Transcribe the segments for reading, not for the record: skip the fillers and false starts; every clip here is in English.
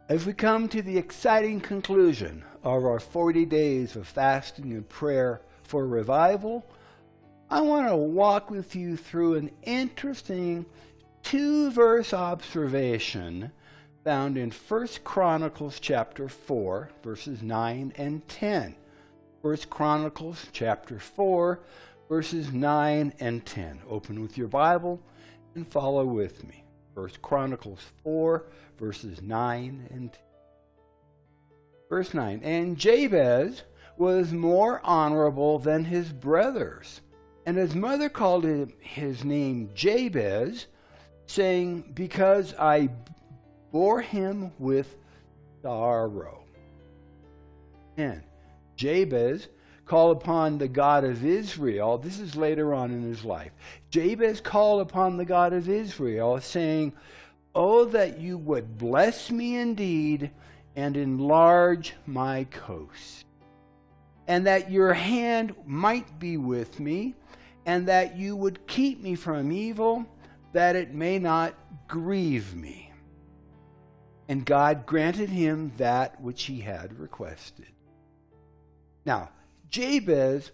As we come to the exciting conclusion of our 40 days of fasting and prayer for revival, I want to walk with you through an interesting 2-verse observation found in 1 Chronicles chapter 4, verses 9 and 10. 1 Chronicles chapter 4, verses 9 and 10. Open with your Bible and follow with me. 1 Chronicles 4, verses 9 and 10. Verse 9, and Jabez was more honorable than his brothers, and his mother called his name Jabez, saying, because I bore him with sorrow. And Jabez called upon the God of Israel. This is later on in his life. Jabez called upon the God of Israel, saying, oh, that you would bless me indeed and enlarge my coast, and that your hand might be with me, and that you would keep me from evil, that it may not grieve me. And God granted him that which he had requested. Now, Jabez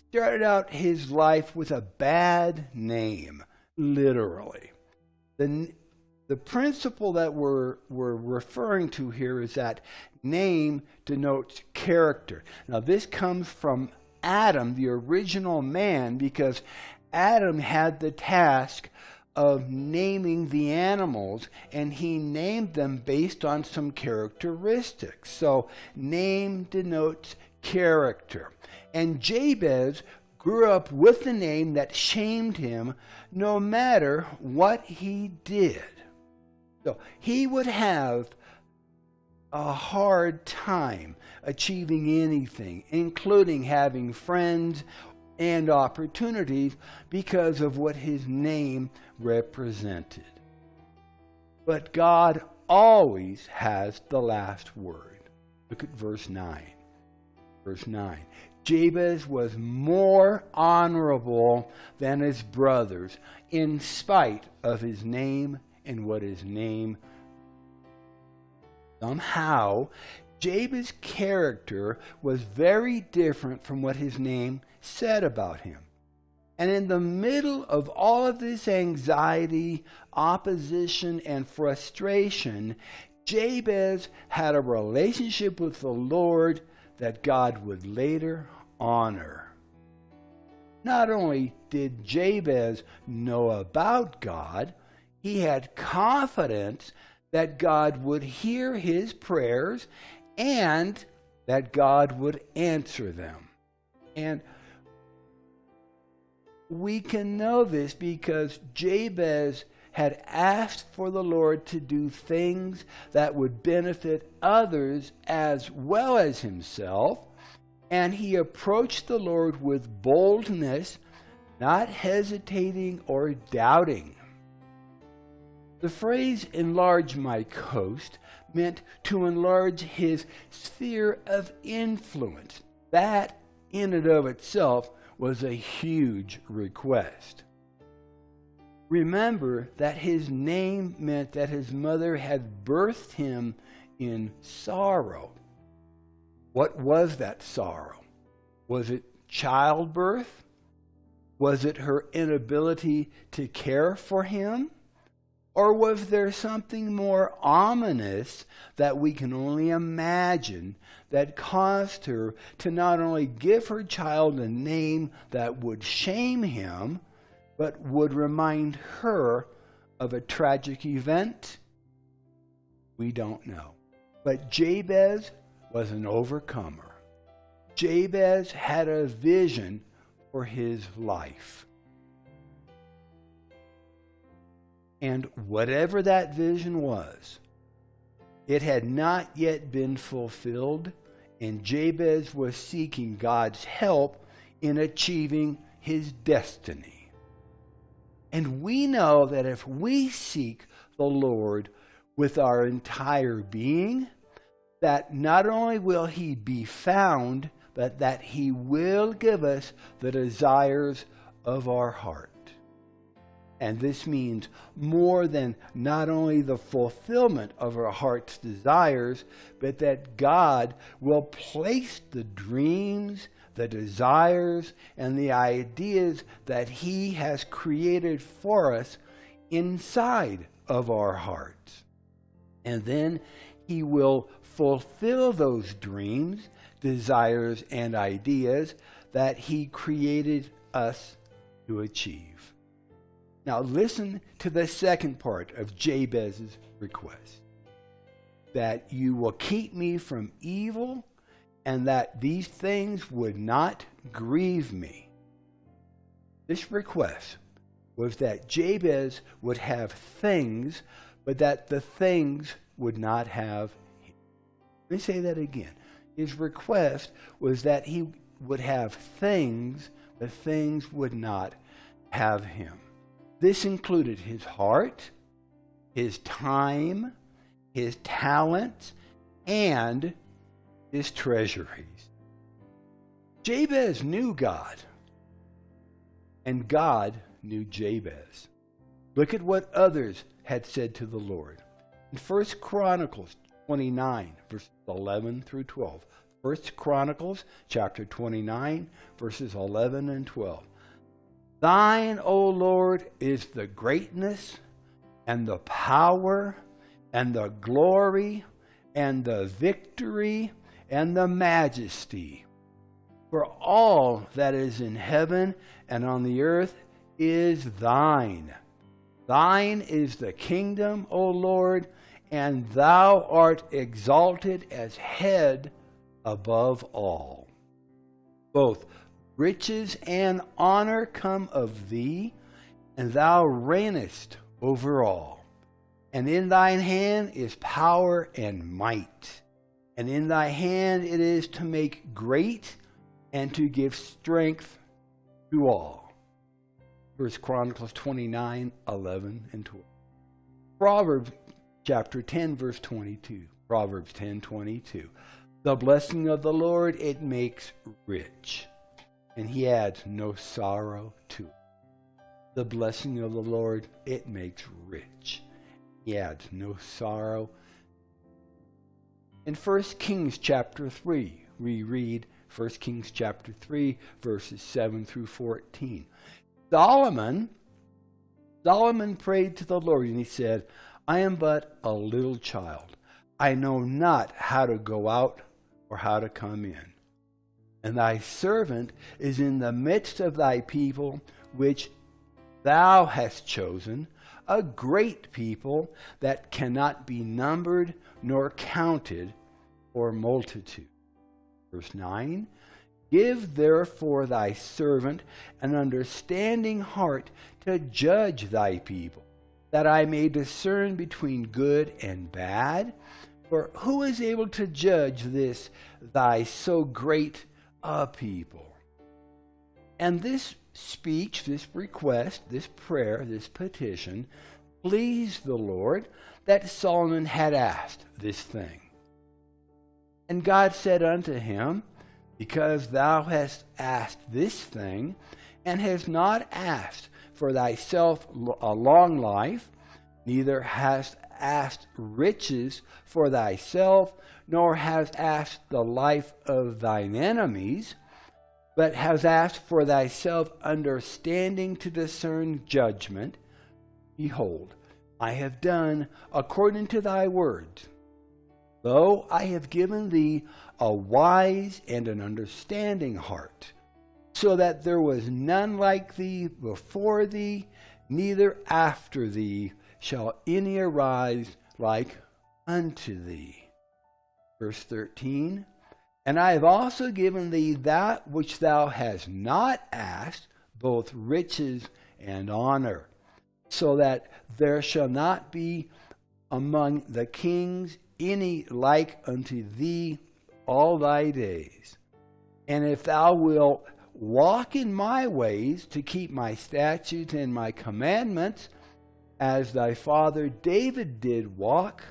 started out his life with a bad name, literally. The principle that we're referring to here is that name denotes character. Now, this comes from Adam, the original man, because Adam had the task of naming the animals, and he named them based on some characteristics. So, name denotes character. And Jabez grew up with a name that shamed him no matter what he did. So he would have a hard time achieving anything, including having friends and opportunities, because of what his name represented. But God always has the last word. Look at verse 9. Verse 9. Jabez was more honorable than his brothers, in spite of his name and what his name. Somehow, Jabez's character was very different from what his name said about him. And in the middle of all of this anxiety, opposition, and frustration, Jabez had a relationship with the Lord that God would later honor. Not only did Jabez know about God, he had confidence that God would hear his prayers and that God would answer them. And we can know this because Jabez had asked for the Lord to do things that would benefit others as well as himself, and he approached the Lord with boldness, not hesitating or doubting. The phrase enlarge my coast meant to enlarge his sphere of influence. That in and of itself was a huge request. Remember that his name meant that his mother had birthed him in sorrow. What was that sorrow? Was it childbirth? Was it her inability to care for him? Or was there something more ominous that we can only imagine that caused her to not only give her child a name that would shame him, but would remind her of a tragic event? We don't know. But Jabez was an overcomer. Jabez had a vision for his life. And whatever that vision was, it had not yet been fulfilled, and Jabez was seeking God's help in achieving his destiny. And we know that if we seek the Lord with our entire being, that not only will he be found, but that he will give us the desires of our heart. And this means more than not only the fulfillment of our heart's desires, but that God will place the dreams, the desires, and the ideas that He has created for us inside of our hearts. And then He will fulfill those dreams, desires, and ideas that He created us to achieve. Now listen to the second part of Jabez's request. That you will keep me from evil, and that these things would not grieve me. This request was that Jabez would have things, but that the things would not have him. Let me say that again. His request was that he would have things, but things would not have him. This included his heart, his time, his talents, and his treasuries. Jabez knew God, and God knew Jabez. Look at what others had said to the Lord. In 1 Chronicles 29, verses 11 through 12. 1 Chronicles chapter 29, verses 11 and 12. Thine, O Lord, is the greatness and the power and the glory and the victory and the majesty. For all that is in heaven and on the earth is thine. Thine is the kingdom, O Lord, and thou art exalted as head above all. Both riches and honor come of thee, and thou reignest over all. And in thine hand is power and might. And in thy hand it is to make great and to give strength to all. 1 Chronicles 29, 11 and 12. Proverbs chapter 10, verse 22. Proverbs 10, 22. The blessing of the Lord, it makes rich, and He adds no sorrow to it. The blessing of the Lord, it makes rich. He adds no sorrow. In 1 Kings chapter 3, we read 1 Kings chapter 3, verses 7 through 14. Solomon prayed to the Lord, and he said, I am but a little child. I know not how to go out or how to come in. And thy servant is in the midst of thy people, which thou hast chosen, a great people that cannot be numbered nor counted for multitude. Verse 9, give therefore thy servant an understanding heart to judge thy people, that I may discern between good and bad. For who is able to judge this thy so great a people? And this speech, this request, this prayer, this petition pleased the Lord, that Solomon had asked this thing. And God said unto him, because thou hast asked this thing, and hast not asked for thyself a long life, neither hast asked riches for thyself, nor hast asked the life of thine enemies, but hast asked for thyself understanding to discern judgment. Behold, I have done according to thy words. Lo, I have given thee a wise and an understanding heart, so that there was none like thee before thee, neither after thee shall any arise like unto thee. Verse 13, and I have also given thee that which thou hast not asked, both riches and honor, so that there shall not be among the kings any like unto thee all thy days. And if thou wilt walk in my ways to keep my statutes and my commandments, as thy father David did walk,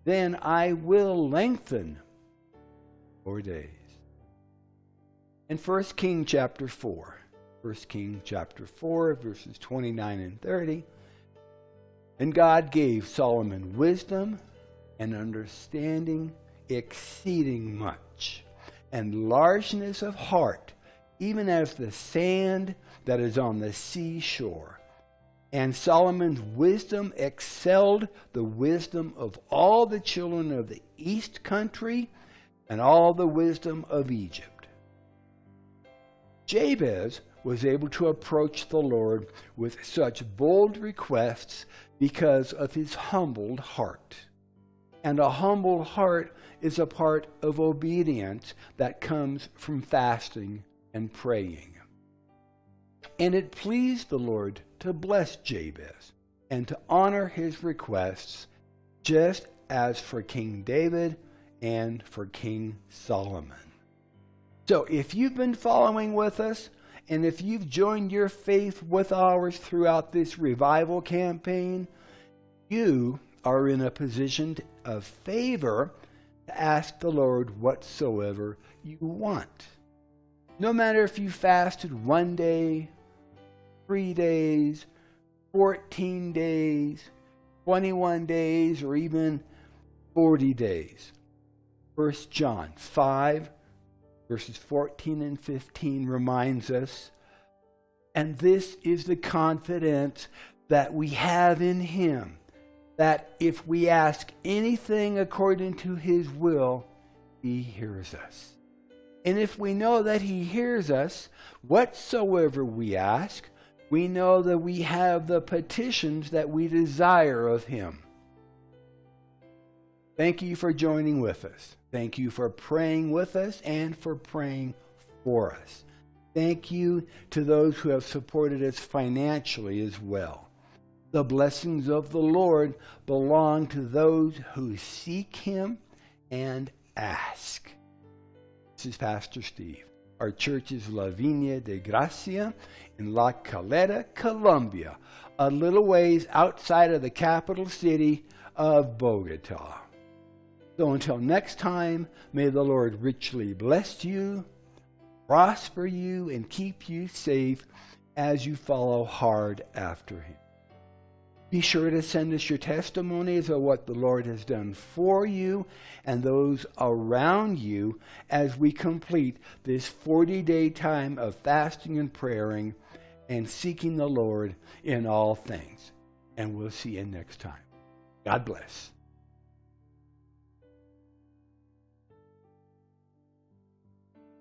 then I will lengthen your days. In 1 Kings chapter 4, 1 Kings chapter 4, verses 29 and 30. And God gave Solomon wisdom and understanding exceeding much, and largeness of heart, even as the sand that is on the seashore. And Solomon's wisdom excelled the wisdom of all the children of the east country and all the wisdom of Egypt. Jabez was able to approach the Lord with such bold requests because of his humbled heart. And a humble heart is a part of obedience that comes from fasting and praying. And it pleased the Lord to bless Jabez and to honor his requests, just as for King David and for King Solomon. So if you've been following with us, and if you've joined your faith with ours throughout this revival campaign, you are in a position of favor to ask the Lord whatsoever you want. No matter if you fasted 1 day, 3 days, 14 days, 21 days, or even 40 days. 1 John 5, verses 14 and 15 reminds us, and this is the confidence that we have in Him, that if we ask anything according to His will, He hears us. And if we know that He hears us, whatsoever we ask, we know that we have the petitions that we desire of Him. Thank you for joining with us. Thank you for praying with us and for praying for us. Thank you to those who have supported us financially as well. The blessings of the Lord belong to those who seek Him and ask. This is Pastor Steve. Our church is La Viña de Gracia in La Calera, Colombia, a little ways outside of the capital city of Bogotá. So until next time, may the Lord richly bless you, prosper you, and keep you safe as you follow hard after Him. Be sure to send us your testimonies of what the Lord has done for you and those around you as we complete this 40-day time of fasting and praying and seeking the Lord in all things. And we'll see you next time. God bless.